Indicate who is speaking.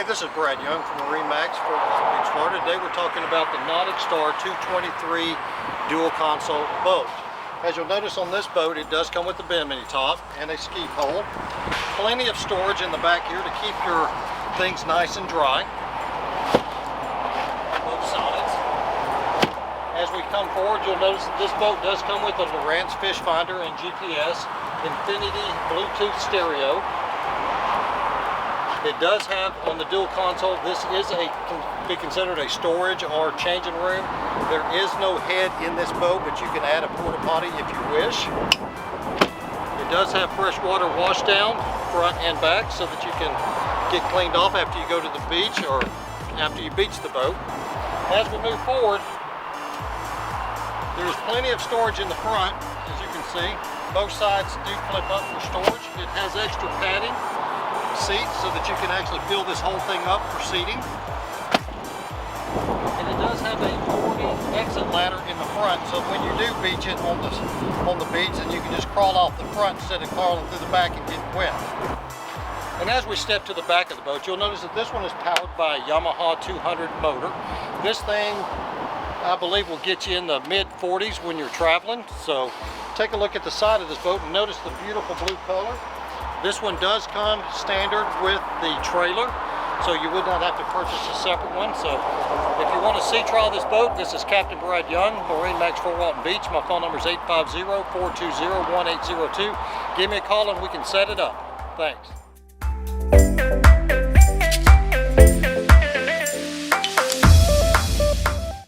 Speaker 1: this is Brad Young from MarineMax, Fort Walton Beach, Florida. Today we're talking about the NauticStar 223 dual console boat. As you'll notice on this boat, it does come with a bimini top and a ski pole. Plenty of storage in the back here to keep your things nice and dry. Both sides. As we come forward, you'll notice that this boat does come with a Lowrance fish finder and GPS, Infinity Bluetooth stereo. It does have on the dual console, this is can be considered a storage or changing room. There is no head in this boat, but you can add a porta potty if you wish. It does have freshwater wash down front and back so that you can get cleaned off after you go to the beach or after you beach the boat. As we move forward, there's plenty of storage in the front, as you can see. Both sides do flip up for storage. It has extra padding seats so that you can actually fill this whole thing up for seating. And it does have a 40 exit ladder in the front, so when you do beach it on the beach, then you can just crawl off the front instead of crawling through the back and getting wet. And as we step to the back of the boat, you'll notice that this one is powered by a Yamaha 200 motor. This thing, I believe, will get you in the mid-40s when you're traveling. So take a look at the side of this boat and notice the beautiful blue color. This one does come standard with the trailer, so you would not have to purchase a separate one. So if you want to sea trial this boat, this is Captain Brad Young, MarineMax Fort Walton Beach. My phone number is 850-420-1802. Give me a call and we can set it up. Thanks.